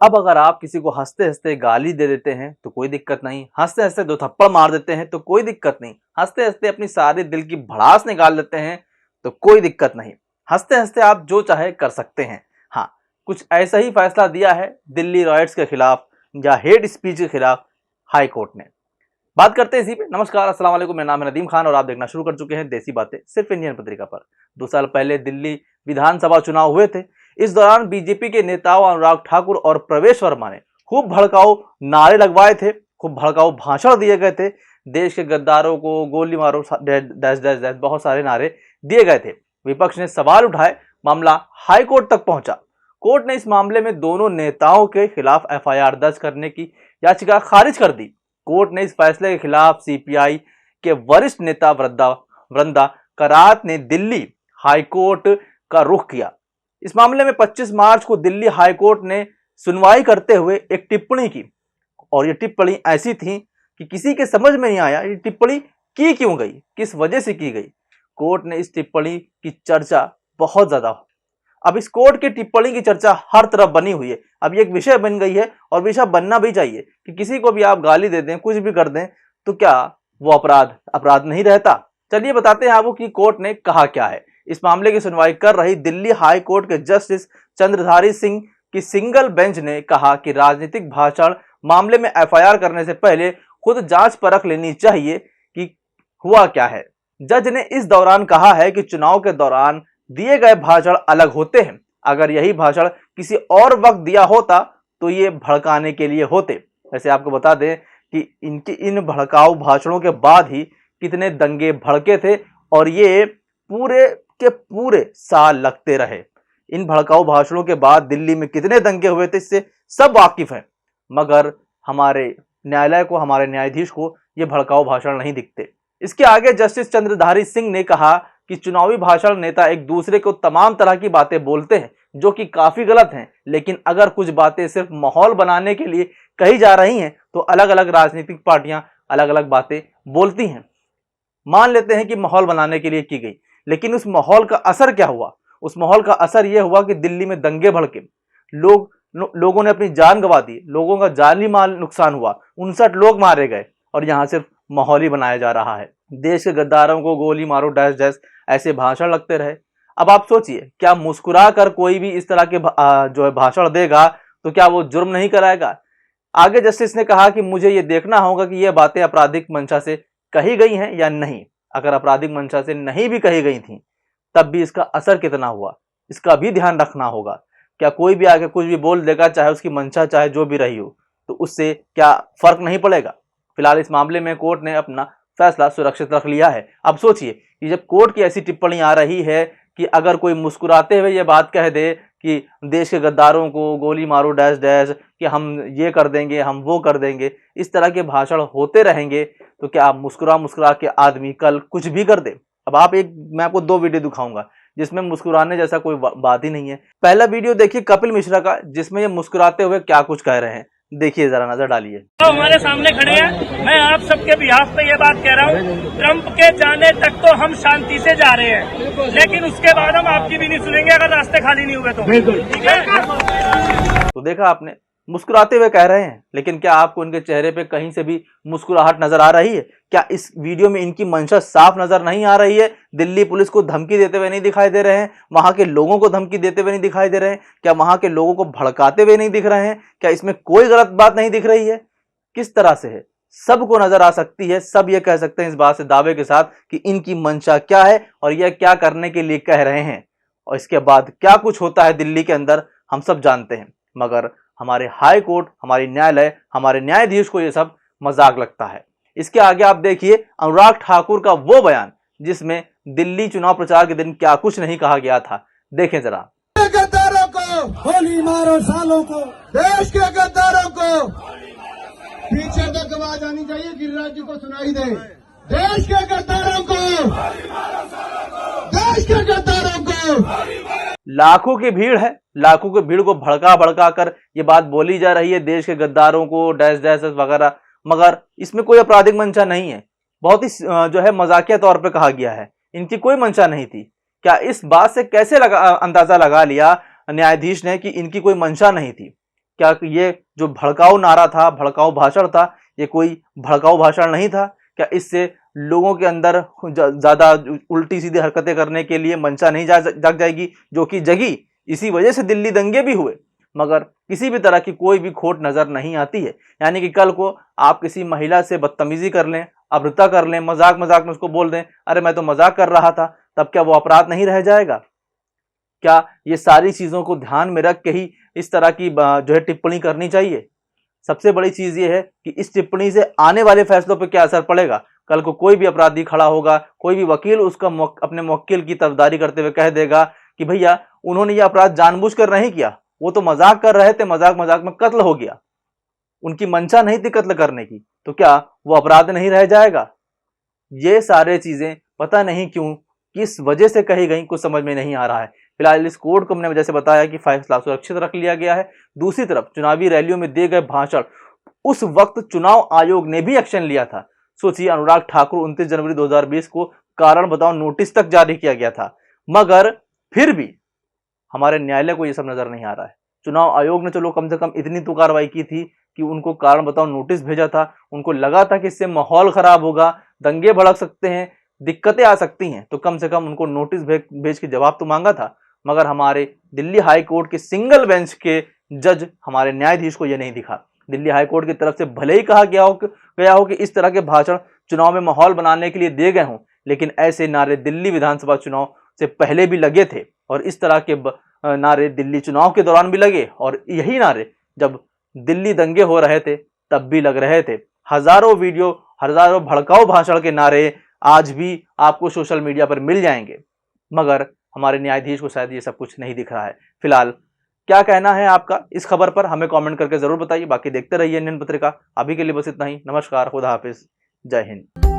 अब अगर आप किसी को हंसते हंसते गाली दे देते हैं तो कोई दिक्कत नहीं, हंसते हंसते दो थप्पड़ मार देते हैं तो कोई दिक्कत नहीं, हंसते हंसते अपनी सारी दिल की भड़ास निकाल देते हैं तो कोई दिक्कत नहीं, हंसते हंसते आप जो चाहे कर सकते हैं। हाँ, कुछ ऐसा ही फैसला दिया है दिल्ली रॉयट्स के खिलाफ या हेट स्पीच के खिलाफ हाई कोर्ट ने। बात करते हैं इसी पे। नमस्कार, अस्सलाम वालेकुम, मेरा नाम है नदीम खान और आप देखना शुरू कर चुके हैं देसी बातें सिर्फ इंडियन पत्रिका पर। 2 साल पहले दिल्ली विधानसभा चुनाव हुए थे। इस दौरान बीजेपी के नेताओं अनुराग ठाकुर और प्रवेश वर्मा ने खूब भड़काऊ नारे लगवाए थे, खूब भड़काऊ भाषण दिए गए थे। देश के गद्दारों को गोली मारो डैश डैश डैश बहुत सारे नारे दिए गए थे। विपक्ष ने सवाल उठाए, मामला हाई कोर्ट तक पहुंचा। कोर्ट ने इस मामले में दोनों नेताओं के खिलाफ एफआईआर दर्ज करने की याचिका खारिज कर दी। कोर्ट ने इस फैसले के खिलाफ सीपीआई के वरिष्ठ नेता वृंदा करात ने दिल्ली हाई कोर्ट का रुख किया। इस मामले में 25 मार्च को दिल्ली हाई कोर्ट ने सुनवाई करते हुए एक टिप्पणी की और ये टिप्पणी ऐसी थी कि किसी के समझ में नहीं आया ये टिप्पणी की क्यों गई, किस वजह से की गई। कोर्ट ने इस टिप्पणी की चर्चा बहुत ज्यादा, अब इस कोर्ट की टिप्पणी की चर्चा हर तरफ बनी हुई है। अब ये एक विषय बन गई है और विषय बनना भी चाहिए कि किसी को भी आप गाली दे दें, कुछ भी कर दें तो क्या वो अपराध नहीं रहता। चलिए बताते हैं आपको कि कोर्ट ने कहा क्या है। इस मामले की सुनवाई कर रही दिल्ली हाई कोर्ट के जस्टिस चंद्रधारी सिंह की सिंगल बेंच ने कहा कि राजनीतिक भाषण मामले में एफआईआर करने से पहले खुद जांच परख लेनी चाहिए कि हुआ क्या है। जज ने इस दौरान कहा है कि चुनाव के दौरान दिए गए भाषण अलग होते हैं। अगर यही भाषण किसी और वक्त दिया होता तो ये भड़काने के लिए होते। वैसे आपको बता दें कि इनके इन भड़काऊ भाषणों के बाद ही कितने दंगे भड़के थे और ये पूरे के पूरे साल लगते रहे। इन भड़काऊ भाषणों के बाद दिल्ली में कितने दंगे हुए थे इससे सब वाकिफ हैं, मगर हमारे न्यायालय को, हमारे न्यायाधीश को ये भड़काऊ भाषण नहीं दिखते। इसके आगे जस्टिस चंद्रधारी सिंह ने कहा कि चुनावी भाषण नेता एक दूसरे को तमाम तरह की बातें बोलते हैं जो कि काफी गलत हैं, लेकिन अगर कुछ बातें सिर्फ माहौल बनाने के लिए कही जा रही हैं तो अलग अलग राजनीतिक पार्टियां अलग अलग बातें बोलती हैं। मान लेते हैं कि माहौल बनाने के लिए की गई, लेकिन उस माहौल का असर क्या हुआ? उस माहौल का असर यह हुआ कि दिल्ली में दंगे भड़के, लोगों ने अपनी जान गंवा दी, लोगों का जानी माल नुकसान हुआ, 59 लोग मारे गए और यहाँ सिर्फ माहौल ही बनाया जा रहा है। देश के गद्दारों को गोली मारो डैश डैश ऐसे भाषण लगते रहे। अब आप सोचिए, क्या मुस्कुरा कर कोई भी इस तरह के जो है भाषण देगा तो क्या वो जुर्म नहीं कराएगा? आगे जस्टिस ने कहा कि मुझे ये देखना होगा कि ये बातें आपराधिक मंशा से कही गई हैं या नहीं। अगर आपराधिक मंशा से नहीं भी कही गई थी तब भी इसका असर कितना हुआ, इसका भी ध्यान रखना होगा। क्या कोई भी आगे कुछ भी बोल देगा, चाहे उसकी मंशा चाहे जो भी रही हो, तो उससे क्या फर्क नहीं पड़ेगा? फिलहाल इस मामले में कोर्ट ने अपना फैसला सुरक्षित रख लिया है। अब सोचिए कि जब कोर्ट की ऐसी टिप्पणी आ रही है कि अगर कोई मुस्कुराते हुए ये बात कह दे कि देश के गद्दारों को गोली मारो डैश डैश, कि हम ये कर देंगे, हम वो कर देंगे, इस तरह के भाषण होते रहेंगे तो क्या आप मुस्कुरा के आदमी कल कुछ भी कर दे? अब मैं आपको 2 वीडियो दिखाऊंगा जिसमें मुस्कुराने जैसा कोई बात ही नहीं है। पहला वीडियो देखिए कपिल मिश्रा का, जिसमें ये मुस्कुराते हुए क्या कुछ कह रहे हैं। देखिए, जरा नजर डालिए। तो हमारे सामने खड़े हैं, मैं आप सबके बिहाफ पे ये बात कह रहा हूँ, ट्रंप के जाने तक तो हम शांति से जा रहे हैं, लेकिन उसके बाद हम आपकी भी नहीं सुनेंगे अगर रास्ते खाली नहीं हुए तो। ठीक है? तो देखा आपने, मुस्कुराते हुए कह रहे हैं, लेकिन क्या आपको इनके चेहरे पे कहीं से भी मुस्कुराहट नजर आ रही है? क्या इस वीडियो में इनकी मंशा साफ नजर नहीं आ रही है? दिल्ली पुलिस को धमकी देते हुए नहीं दिखाई दे रहे हैं, वहां के लोगों को धमकी देते हुए नहीं दिखाई दे रहे हैं, क्या वहां के लोगों को भड़काते हुए नहीं दिख रहे हैं? क्या इसमें कोई गलत बात नहीं दिख रही है? किस तरह से है? सबको नजर आ सकती है, सब ये कह सकते हैं इस बात से दावे के साथ कि इनकी मंशा क्या है और यह क्या करने के लिए कह रहे हैं, और इसके बाद क्या कुछ होता है दिल्ली के अंदर हम सब जानते हैं। मगर हमारे हाई कोर्ट, हमारी न्यायालय, हमारे न्यायाधीश को यह सब मजाक लगता है। इसके आगे आप देखिए अनुराग ठाकुर का वो बयान जिसमें दिल्ली चुनाव प्रचार के दिन क्या कुछ नहीं कहा गया था। देखें जरा। गद्दारों को गोली मारो, सालों को देश के गद्दारों को पीछे तक आवाज आनी चाहिए, गिरिराज जी को सुनाई दे। देश के गद्दारों को, देश के गद्दारों को। लाखों की भीड़ है, लाखों की भीड़ को भड़का कर ये बात बोली जा रही है देश के गद्दारों को डैश डैश वगैरह, मगर इसमें कोई आपराधिक मंशा नहीं है। बहुत ही जो है मजाकिया तौर पे कहा गया है, इनकी कोई मंशा नहीं थी। क्या इस बात से कैसे अंदाजा लगा लिया न्यायाधीश ने कि इनकी कोई मंशा नहीं थी? क्या ये जो भड़काऊ नारा था, भड़काऊ भाषण था, ये कोई भड़काऊ भाषण नहीं था? क्या इससे लोगों के अंदर ज्यादा उल्टी सीधी हरकतें करने के लिए मंशा नहीं जाग जाएगी, जो कि जगी? इसी वजह से दिल्ली दंगे भी हुए, मगर किसी भी तरह की कोई भी खोट नजर नहीं आती है। यानी कि कल को आप किसी महिला से बदतमीजी कर लें, अभद्रता कर लें, मजाक मजाक में उसको बोल दें, अरे मैं तो मजाक कर रहा था, तब क्या वो अपराध नहीं रह जाएगा? क्या ये सारी चीजों को ध्यान में रख के ही इस तरह की जो है टिप्पणी करनी चाहिए? सबसे बड़ी चीज ये है कि इस टिप्पणी से आने वाले फैसलों पर क्या असर पड़ेगा। कल को कोई भी अपराधी खड़ा होगा, कोई भी वकील उसका अपने मुवक्किल की तरफदारी करते हुए कह देगा कि भैया उन्होंने ये अपराध जानबूझकर नहीं किया, वो तो मजाक कर रहे थे, मजाक मजाक में कत्ल हो गया, उनकी मंशा नहीं थी कत्ल करने की, तो क्या वो अपराध नहीं रह जाएगा? ये सारे चीजें पता नहीं क्यों, किस वजह से कही गई, कुछ समझ में नहीं आ रहा है। फिलहाल इस कोड को हमने जैसे बताया कि फैसला सुरक्षित रख लिया गया है। दूसरी तरफ चुनावी रैलियों में दिए गए भाषण, उस वक्त चुनाव आयोग ने भी एक्शन लिया था। सोचिए, अनुराग ठाकुर 29 जनवरी 2020 को कारण बताओ नोटिस तक जारी किया गया था, मगर फिर भी हमारे न्यायालय को यह सब नजर नहीं आ रहा है। चुनाव आयोग ने चलो कम से कम इतनी तो कार्रवाई की थी कि उनको कारण बताओ नोटिस भेजा था, उनको लगा था कि इससे माहौल खराब होगा, दंगे भड़क सकते हैं, दिक्कतें आ सकती हैं, तो कम से कम उनको नोटिस भेज के जवाब तो मांगा था। मगर हमारे दिल्ली हाई कोर्ट के सिंगल बेंच के जज, हमारे न्यायाधीश को यह नहीं दिखा। दिल्ली हाई कोर्ट की तरफ से भले ही कहा गया हो कि इस तरह के भाषण चुनाव में माहौल बनाने के लिए दिए गए हों, लेकिन ऐसे नारे दिल्ली विधानसभा चुनाव से पहले भी लगे थे और इस तरह के नारे दिल्ली चुनाव के दौरान भी लगे, और यही नारे जब दिल्ली दंगे हो रहे थे तब भी लग रहे थे। हजारों वीडियो, हजारों भड़काऊ भाषण के नारे आज भी आपको सोशल मीडिया पर मिल जाएंगे, मगर हमारे न्यायाधीश को शायद ये सब कुछ नहीं दिख रहा है। फिलहाल क्या कहना है आपका इस खबर पर, हमें कमेंट करके जरूर बताइए। बाकी देखते रहिए इंडियन पत्रिका। अभी के लिए बस इतना ही। नमस्कार, खुदा हाफिज, जय हिंद।